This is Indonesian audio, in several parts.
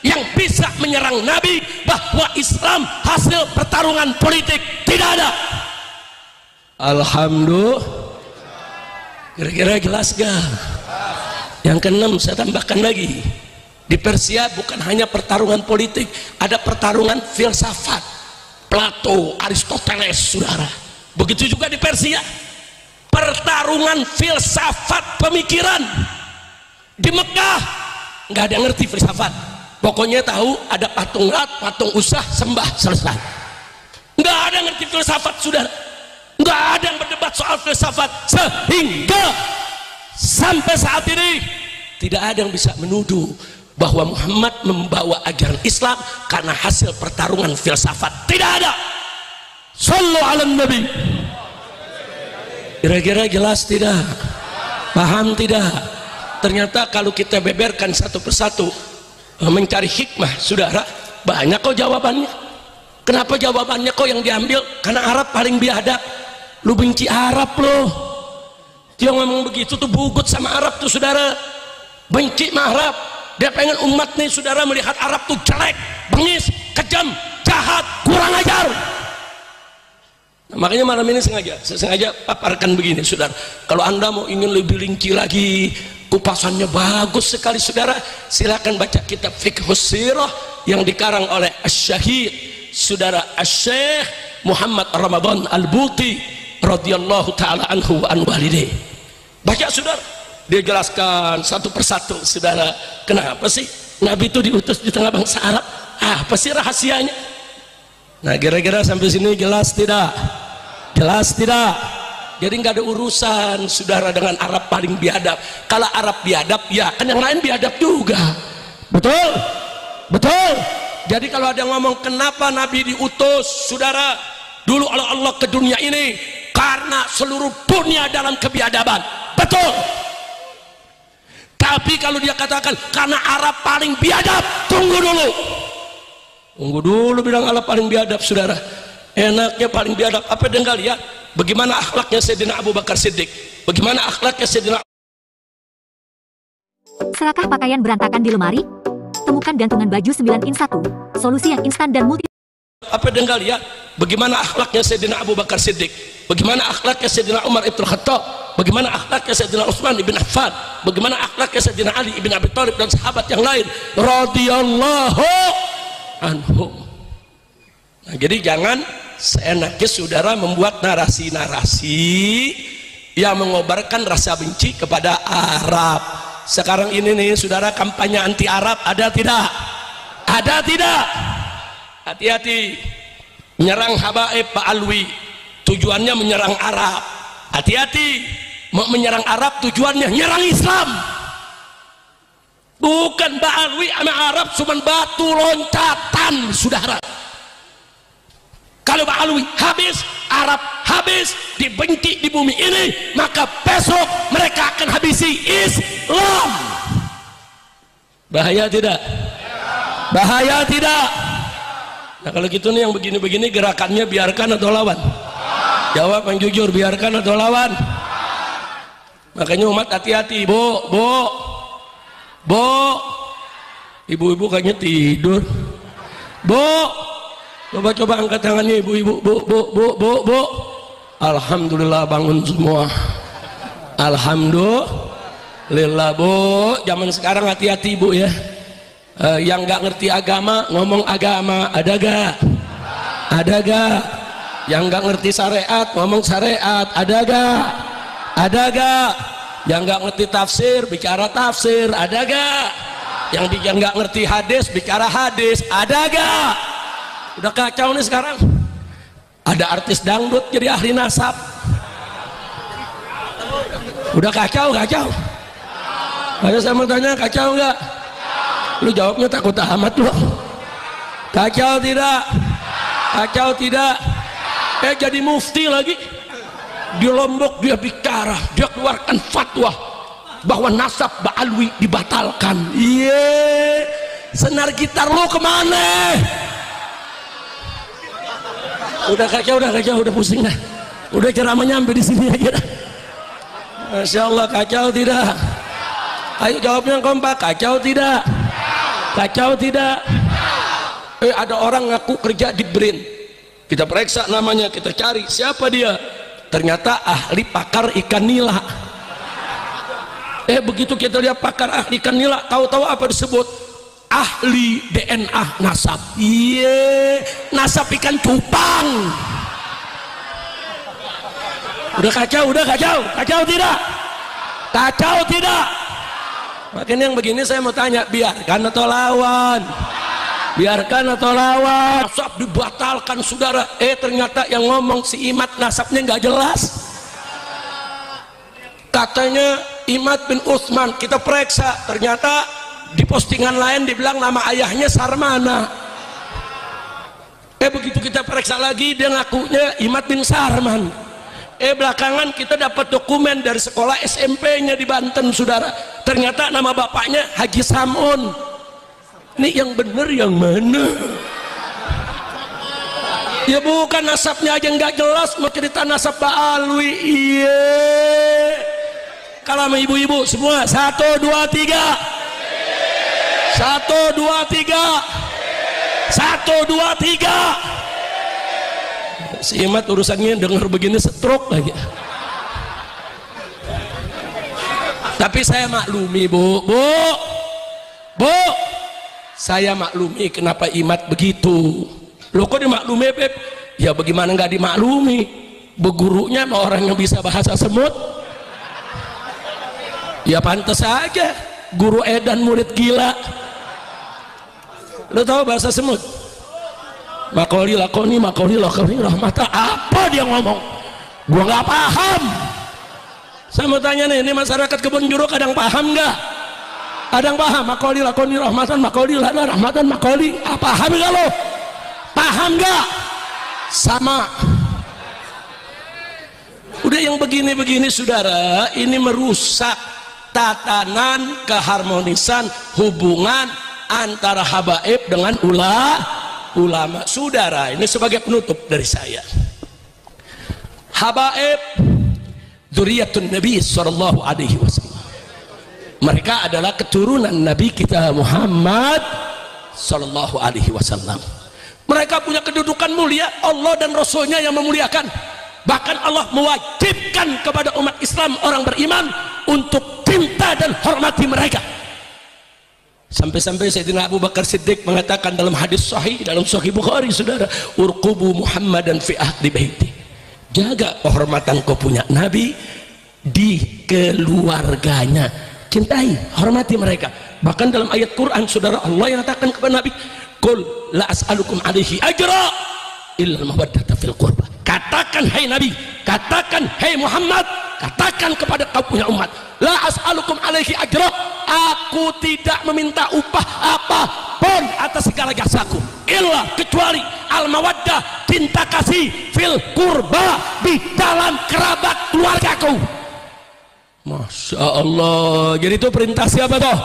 yang bisa menyerang Nabi bahwa Islam hasil pertarungan politik. Tidak ada. Alhamdulillah. Kira-kira jelas gak? Yang keenam saya tambahkan lagi, di Persia bukan hanya pertarungan politik, ada pertarungan filsafat. Plato, Aristoteles, saudara. Begitu juga di Persia, pertarungan filsafat pemikiran. Di Mekah nggak ada yang ngerti filsafat, pokoknya tahu ada patung Lat, patung Usah, sembah, selesai. Nggak ada yang ngerti filsafat, saudara. Nggak ada yang berdebat soal filsafat, sehingga sampai saat ini tidak ada yang bisa menuduh bahwa Muhammad membawa ajaran Islam karena hasil pertarungan filsafat. Tidak ada. Sallu ala Nabi. Kira-kira jelas tidak? Paham tidak? Ternyata kalau kita beberkan satu persatu, mencari hikmah, saudara, banyak kok jawabannya. Kenapa jawabannya kok yang diambil? Karena Arab paling biadab. Lu benci Arab loh. Dia ngomong begitu tuh bugut sama Arab tuh, saudara. Benci sama Arab. Dia pengen umat nih, saudara, melihat Arab tuh jelek, bengis, kejam, jahat, kurang ajar. Nah, makanya malam ini saya sengaja paparkan begini, saudara. Kalau anda mau ingin lebih rinci lagi, kupasannya bagus sekali, saudara, silakan baca kitab Fiqhus Sirah yang dikarang oleh Asy-Syahid saudara Asy-Syaikh Muhammad Ramadan Al-Buti radhiyallahu taala anhu wa an walidayhi. Baca, saudara, dia jelaskan satu persatu, saudara, kenapa sih Nabi itu diutus di tengah bangsa Arab, apa sih rahasianya. Nah, kira-kira sampai sini jelas tidak? Jelas tidak? Jadi nggak ada urusan, saudara, dengan Arab paling biadab. Kalau Arab biadab, ya kan yang lain biadab juga. Betul? Betul? Jadi kalau ada yang ngomong kenapa Nabi diutus, saudara, dulu oleh Allah ke dunia ini karena seluruh dunia dalam kebiadaban. Betul. Tapi kalau dia katakan karena Arab paling biadab, tunggu dulu. Tunggu dulu bilang Arab paling biadab, saudara. Enaknya paling biadab apa dia nggak lihat? Bagaimana akhlaknya Sayyidina Abu Bakar Siddiq? Bagaimana akhlaknya Sayyidina... Serakah pakaian berantakan di lemari? Temukan gantungan baju 9 in 1, solusi yang instan dan multi. Apa dia nggak lihat? Bagaimana akhlaknya Sayyidina Abu Bakar Siddiq? Bagaimana akhlaknya Sayyidina Umar Ibn Khattab? Bagaimana akhlaknya Sayyidina Utsman Ibn Affan? Bagaimana akhlaknya Sayyidina Ali Ibn Abi Thalib dan sahabat yang lain radhiyallahu anhum. Nah, jadi jangan seenaknya, saudara, membuat narasi-narasi yang mengobarkan rasa benci kepada Arab. Sekarang ini nih, saudara, kampanye anti Arab ada tidak? Ada tidak? Hati-hati. Menyerang Habaib Pak Alwi, tujuannya menyerang Arab. Hati-hati. Mau menyerang Arab, tujuannya nyerang Islam. Bukan Pak Alwi sama Arab cuma batu loncatan, saudara. Kalau Pak Alwi habis, Arab habis, dibenci di bumi ini, maka besok mereka akan habisi Islam. Bahaya tidak? Bahaya tidak? Nah, kalau gitu nih yang begini-begini gerakannya biarkan atau lawan? Jawab yang jujur, biarkan atau lawan? Makanya umat hati-hati, bu, ibu-ibu kayaknya tidur. Coba angkat tangannya ibu-ibu, bu. Alhamdulillah bangun semua. Alhamdulillah, bu. Zaman sekarang hati-hati, bu, ya. Yang nggak ngerti agama ngomong agama, ada gak? Ada gak? Yang nggak ngerti syariat ngomong syariat, ada gak? Ada gak? Yang nggak ngerti tafsir bicara tafsir, ada gak? Yang nggak ngerti hadis bicara hadis, ada gak? Udah kacau nih sekarang. Ada artis dangdut jadi ahli nasab. Udah kacau. Ayo saya mau tanya, kacau nggak? Lu jawabnya takut amat lu. Kacau tidak? Kacau tidak? Jadi mufti lagi di Lombok, dia bicara, dia keluarkan fatwa bahwa nasab Ba'alwi dibatalkan. Iya, senar gitar lu kemana? Udah kacau, udah pusing dah. Udah ceramahnya sampai di sini aja dah. Masya Allah, kacau tidak? Ayo jawabnya kompak, kacau tidak? Kacau tidak? Ada orang ngaku kerja di BRIN, kita periksa namanya, kita cari siapa dia, ternyata ahli pakar ikan nila. Begitu kita lihat pakar ahli ikan nila, tahu-tahu apa disebut? Ahli DNA nasab. Nasab ikan cupang. Udah kacau tidak? Kacau tidak? Makanya yang begini saya mau tanya, biarkan atau lawan? Biarkan atau lawan? Nasab dibatalkan saudara. Ternyata yang ngomong si Imad nasabnya nggak jelas. Katanya Imad bin Utsman, kita periksa, ternyata di postingan lain dibilang nama ayahnya Sarmana. Begitu kita periksa lagi, dia ngakunya Imad bin Sarman. Belakangan kita dapat dokumen dari sekolah SMP-nya di Banten saudara, ternyata nama bapaknya Haji Samun. Ini yang bener yang mana? Ya bukan, nasabnya aja nggak jelas, mau cerita nasab Pak Alwi. Kalau sama ibu-ibu semua 1, 2, 3 1, 2, 3 1, 2, 3. Si Imad urusannya dengar begini stroke lagi. Tapi saya maklumi bu, saya maklumi kenapa Imad begitu. Loh kok dimaklumi Beb? Ya bagaimana nggak dimaklumi, begurunya sama orang yang bisa bahasa semut. Ya pantas aja guru edan murid gila. Lo tahu bahasa semut? Makoli lakoni rahmata. Apa dia ngomong? Gua nggak paham. Saya mau tanya nih, ini masyarakat Kebun Jeruk ada yang paham nggak? Ada yang paham? Makoli lakoni rahmatan, makoli lana rahmatan, makoli. Paham nggak lo? Paham nggak? Sama. Udah yang begini-begini saudara, ini merusak tatanan keharmonisan hubungan antara habaib dengan ulama. Saudara, ini sebagai penutup dari saya, habaib dzurriyyatun Nabi sallallahu alaihi wasallam, mereka adalah keturunan Nabi kita Muhammad sallallahu alaihi wasallam. Mereka punya kedudukan mulia, Allah dan Rasulnya yang memuliakan. Bahkan Allah mewajibkan kepada umat Islam orang beriman untuk cinta dan hormati mereka. Sampai-sampai Sayyidina Abu Bakar Siddiq mengatakan dalam hadis sahih, dalam Sahih Bukhari saudara, urqubu Muhammadan fi ahli baiti, jaga kehormatan kau punya Nabi di keluarganya, cintai, hormati mereka. Bahkan dalam ayat Quran saudara, Allah yang katakan kepada Nabi, qul la as'alukum alaihi ajra illa mawaddata fil qurba. Katakan hai Nabi, katakan hai Muhammad, katakan kepada kau punya umat, la as'alukum alaihi ajra, aku tidak meminta upah apapun atas segala jasaku, illa kecuali al mawaddah, cinta kasih, fil qurba, di dalam kerabat keluargaku. Masya Allah. Jadi itu perintah siapa toh?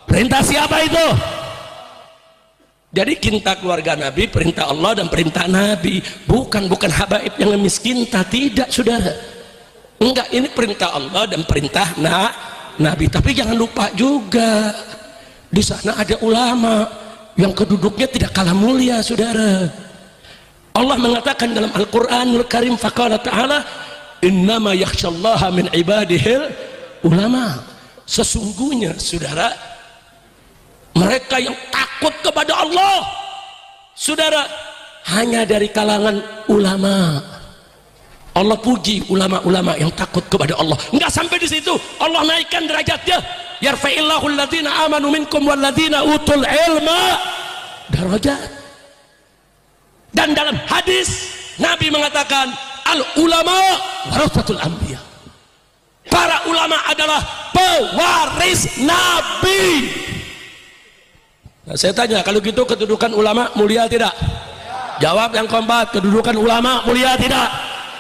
Perintah siapa itu? Jadi cinta keluarga Nabi perintah Allah dan perintah Nabi, bukan habaib yang miskinta, tidak saudara. Enggak, ini perintah Allah dan perintah Nabi. Tapi jangan lupa juga di sana ada ulama yang keduduknya tidak kalah mulia saudara. Allah mengatakan dalam Al-Qur'anul Karim, faqala ta'ala innama yakhsyallaha min ibadihil ulama. Sesungguhnya saudara, mereka yang takut kepada Allah saudara hanya dari kalangan ulama. Allah puji ulama-ulama yang takut kepada Allah. Enggak sampai di situ, Allah naikkan derajatnya, yarfa'illahu alladhina amanu minkum walladhina utul ilma darajat. Dan dalam hadis Nabi mengatakan al ulama warasatul anbiya, para ulama adalah pewaris Nabi. Nah, saya tanya, kalau gitu kedudukan ulama mulia tidak? Jawab yang keempat, kedudukan ulama mulia tidak?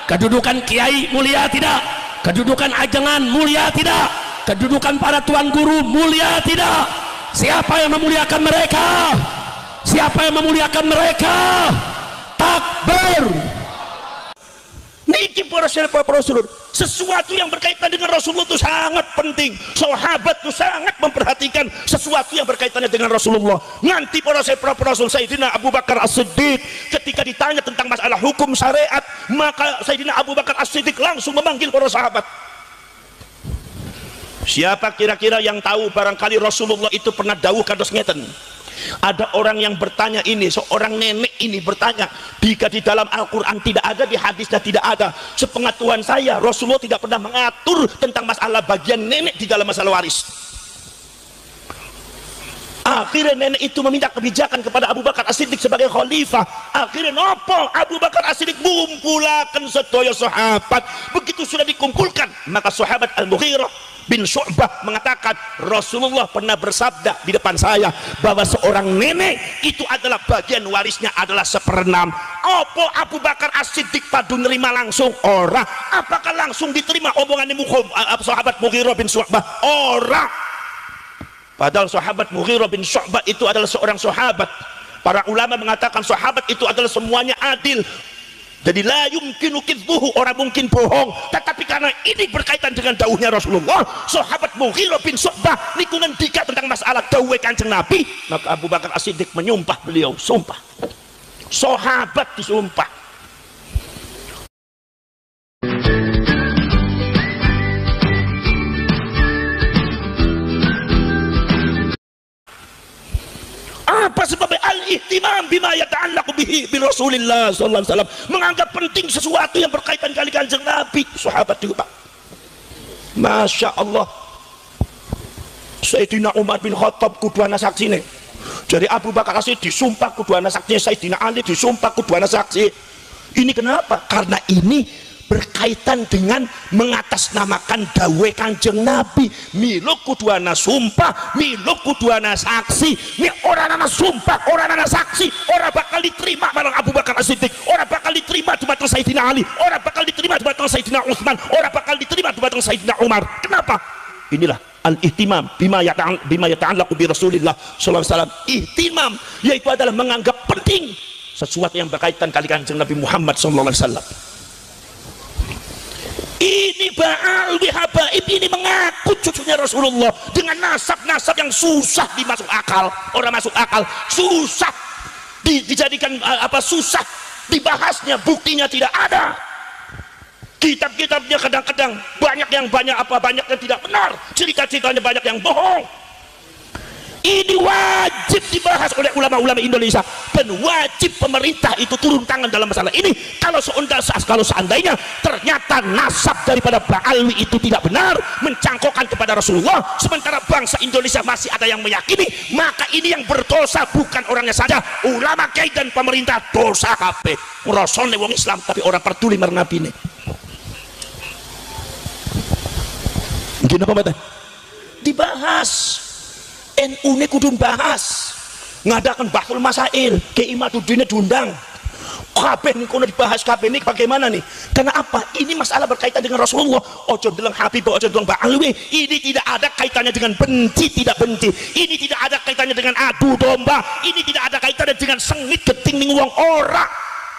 Kedudukan kiai mulia tidak? Kedudukan ajengan mulia tidak? Kedudukan para tuan guru mulia tidak? Siapa yang memuliakan mereka? Siapa yang memuliakan mereka? Takbir. Niki para Rasulullah, sesuatu yang berkaitan dengan Rasulullah itu sangat penting. Sahabat itu sangat memperhatikan sesuatu yang berkaitannya dengan Rasulullah. Nanti para Rasul Sayyidina Abu Bakar As-Siddiq ketika ditanya tentang masalah hukum syariat, maka Sayyidina Abu Bakar As-Siddiq langsung memanggil para sahabat. Siapa kira-kira yang tahu barangkali Rasulullah itu pernah dawuh kados ngeten? Ada orang yang bertanya ini, seorang nenek ini bertanya, jika di dalam Al-Quran tidak ada, di hadisnya tidak ada. Sepengetahuan saya, Rasulullah tidak pernah mengatur tentang masalah bagian nenek di dalam masalah waris. Akhirnya nenek itu meminta kebijakan kepada Abu Bakar As-Siddiq sebagai khalifah. Akhirnya nopo Abu Bakar As-Siddiq mengumpulkan sedaya sahabat. Begitu sudah dikumpulkan, maka sahabat Al-Mughirah bin Syu'bah mengatakan, Rasulullah pernah bersabda di depan saya bahwa seorang nenek itu adalah bagian warisnya adalah 1/6. Apa Abu Bakar As-Siddiq padu nerima langsung? Ora. Apakah langsung diterima omongan sahabat Mughirah bin Syu'bah? Ora. Padahal sahabat Mughirah bin Syu'bah itu adalah seorang sahabat. Para ulama mengatakan sahabat itu adalah semuanya adil. Jadi la yumkinu kidbuhu, orang mungkin bohong. Tetapi karena ini berkaitan dengan dawuhnya Rasulullah, sahabat Mughirah bin Syu'bah niku ngendika tentang masalah dawuh Kanjeng Nabi, maka Abu Bakar As-Siddiq menyumpah beliau, sumpah. Sahabat disumpah. Apa sebabnya? Al-ihtimam bima yata'allaqu bihi bi Rasulillah sallallahu alaihi wasallam, menganggap penting sesuatu yang berkaitan kali Kanjeng Nabi. Sahabat juga, Masya Allah. Sayyidina Umar bin Khattab kuduana saksine. Jadi Abu Bakar As-Siddiq disumpah kuduana saksine, Sayyidina Ali disumpah kuduana saksi. Ini kenapa? Karena ini berkaitan dengan mengatasnamakan dawuh Kanjeng Nabi. Milo kuduana sumpah, milo kuduana saksi. Ini orang anak sumpah, orang anak saksi, orang bakal diterima bareng Abu Bakar As-Siddiq, orang bakal diterima di batang Sayyidina Ali, orang bakal diterima di batang Sayyidina Utsman, orang bakal diterima di batang Sayyidina Umar. Kenapa? Inilah al-ihtimam bima yata'allaqu bi Rasulillah sallallahu alaihi wasallam. Ihtimam yaitu adalah menganggap penting sesuatu yang berkaitan kali Kanjeng Nabi Muhammad sallallahu alaihi wasallam. Ini Ba'al Habaib, ini mengaku cucunya Rasulullah dengan nasab-nasab yang susah dimasuk akal. Orang masuk akal susah dijadikan susah dibahasnya, buktinya tidak ada. Kitab-kitabnya kadang-kadang banyak yang tidak benar, cerita-ceritanya banyak yang bohong. Ini wajib dibahas oleh ulama-ulama Indonesia, dan wajib pemerintah itu turun tangan dalam masalah ini. Kalau seandainya ternyata nasab daripada Ba'alwi itu tidak benar, mencangkokkan kepada Rasulullah, sementara bangsa Indonesia masih ada yang meyakini, maka ini yang berdosa bukan orangnya saja, ulama, kiai dan pemerintah. Dosa kabeh. Ngrasane wong Islam tapi orang peduli marang Nabi ini. Gini apa mata? Dibahas. NU ini kudu bahas, ngadakan bahsul masail, Kiai Imaduddin diundang, kabeh niku dibahas, kabeh ini bagaimana nih? Karena apa? Ini masalah berkaitan dengan Rasulullah. Ojo bilang Habib, ojo bilang Ba'alwi. Ini tidak ada kaitannya dengan benci, tidak benci. Ini tidak ada kaitannya dengan adu domba. Ini tidak ada kaitannya dengan sengit geting ning wong ora.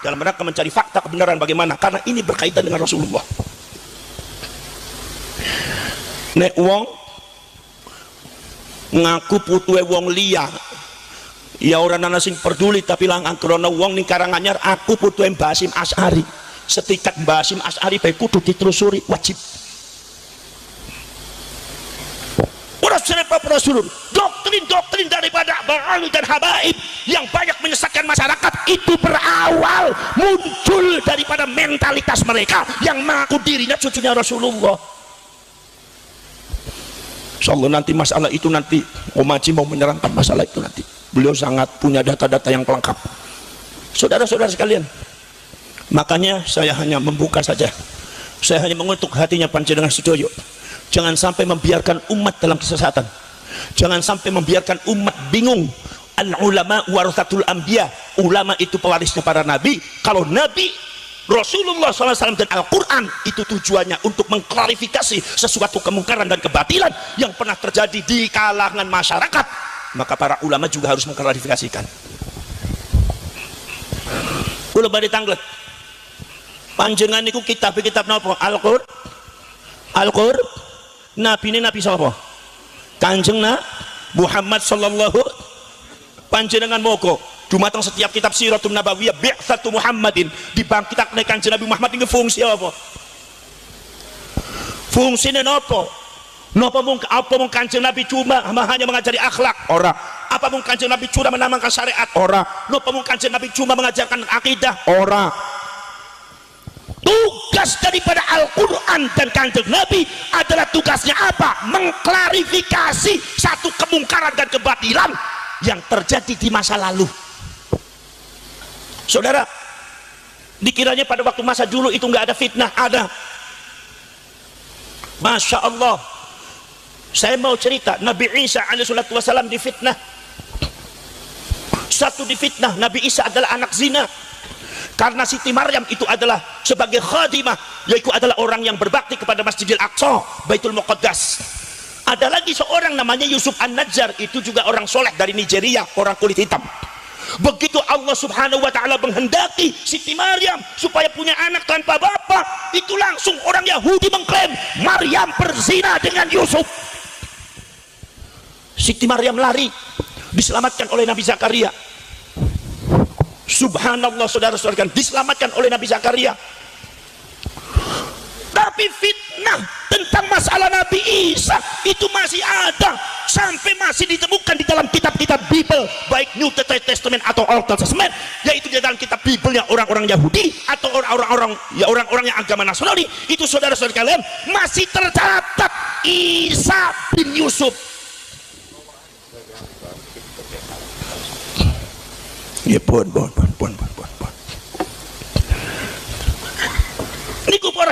Dalam rangka mencari fakta kebenaran bagaimana? Karena ini berkaitan dengan Rasulullah. Nek wong ngaku putuhe wong liya, ya orang nana sing peduli, tapi lang angkrono wong ning Karanganyar aku putuhe Mbah Hasyim Asy'ari. Setikat Mbah Hasyim Asy'ari bae kudu ditelusuri, wajib. Rasul, doktrin daripada Ba'alwi dan Habaib yang banyak menyesatkan masyarakat itu berawal muncul daripada mentalitas mereka yang mengaku dirinya cucunya Rasulullah. Insyaallah nanti masalah itu nanti Om Haji mau menerangkan masalah itu nanti. Beliau sangat punya data-data yang lengkap. Saudara-saudara sekalian, makanya saya hanya membuka saja. Saya hanya mengutuk hatinya panjenengan sedoyo. Jangan sampai membiarkan umat dalam kesesatan. Jangan sampai membiarkan umat bingung. Al-ulama warathatul anbiya. Ulama itu pewarisnya para nabi. Kalau nabi Rasulullah SAW dan Al-Quran itu tujuannya untuk mengklarifikasi sesuatu kemungkaran dan kebatilan yang pernah terjadi di kalangan masyarakat, maka para ulama juga harus mengklarifikasikan. Kula bari tanglet panjenengan niku kitab napa? Al-Qur. Nabi ini nabi sapa? Kanjeng Muhammad sallallahu. Panjenengan moga dumateng setiap kitab Siratun Nabawiyah bi'tsatu Muhammadin dibangkitake Kanjeng Nabi Muhammad ini fungsi apa? Fungsine napa? Napa mung Kanjeng Nabi cuma hanya mengajari akhlak? Ora. Apa mung Kanjeng Nabi cuma menamakan syariat? Ora. Napa mung Kanjeng Nabi cuma mengajarkan akidah? Ora. Tugas daripada Al-Quran dan Kanjeng Nabi adalah tugasnya apa? Mengklarifikasi satu kemungkaran dan kebatilan yang terjadi di masa lalu. Saudara, dikiranya pada waktu masa dulu itu nggak ada fitnah. Ada. Masya Allah, saya mau cerita Nabi Isa alaihissalatu wassalam difitnah. Satu difitnah, Nabi Isa adalah anak zina karena Siti Maryam itu adalah sebagai khadimah, yaitu adalah orang yang berbakti kepada Masjidil Aqsa, Baitul Muqaddas. Ada lagi seorang namanya Yusuf An-Najjar, itu juga orang soleh dari Nigeria, orang kulit hitam. Begitu Allah subhanahu wa ta'ala menghendaki Siti Maryam supaya punya anak tanpa bapak, itu langsung orang Yahudi mengklaim Maryam berzina dengan Yusuf. Siti Maryam lari, diselamatkan oleh Nabi Zakaria. Subhanallah, saudara-saudara, diselamatkan oleh Nabi Zakaria. Tapi fitnah tentang masalah Nabi Isa itu masih ada, sampai masih ditemukan di dalam kitab-kitab Bible, baik New Testament atau Old Testament, yaitu di dalam kitab Bible-nya orang-orang Yahudi atau orang-orang yang agama Nasrani. Itu saudara-saudara kalian masih tercatat Isa bin Yusuf. Ya pun. Niku para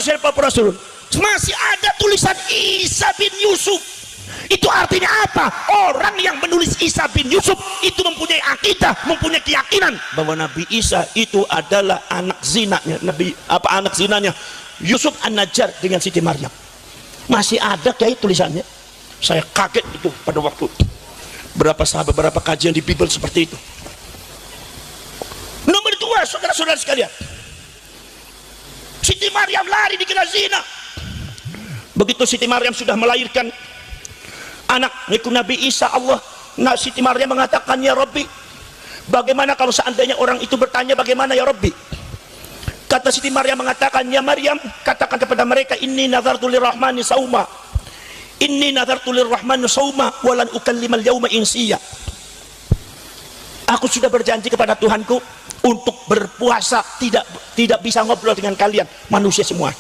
surun, masih ada tulisan Isa bin Yusuf. Itu artinya apa? Orang yang menulis Isa bin Yusuf itu mempunyai akidah, mempunyai keyakinan bahwa Nabi Isa itu adalah anak zinanya anak zinanya Yusuf An-Najjar dengan Siti Maryam. Masih ada kayak tulisannya. Saya kaget itu pada waktu berapa kajian di Bible seperti itu. Nomor dua, saudara-saudara sekalian, Siti Maryam lari dikira zina. Begitu Siti Maryam sudah melahirkan anak yaitu Nabi Isa, Siti Maryam mengatakan, ya Rabbi, bagaimana kalau seandainya orang itu bertanya bagaimana ya Rabbi? Kata Siti Maryam mengatakan, ya Maryam, katakan kepada mereka, inni nazartu lirrahmani sauma, inni nazartu lirrahmani sauma walan ukallimal yauma insiya. Aku sudah berjanji kepada Tuhanku untuk berpuasa, tidak bisa ngobrol dengan kalian manusia semua.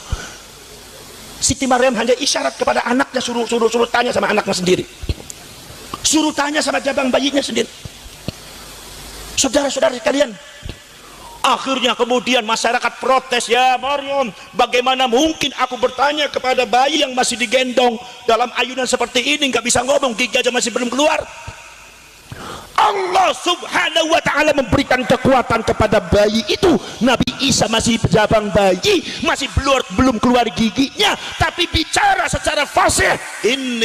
Siti Maryam hanya isyarat kepada anaknya, suruh tanya sama anaknya sendiri, suruh tanya sama jabang bayinya sendiri. Saudara-saudara sekalian, akhirnya kemudian masyarakat protes, ya Maryam, bagaimana mungkin aku bertanya kepada bayi yang masih digendong dalam ayunan seperti ini, nggak bisa ngomong, gigi aja masih belum keluar. Allah subhanahu wa ta'ala memberikan kekuatan kepada bayi itu. Nabi Isa masih jabang bayi, masih belum keluar giginya, tapi bicara secara fasih, ini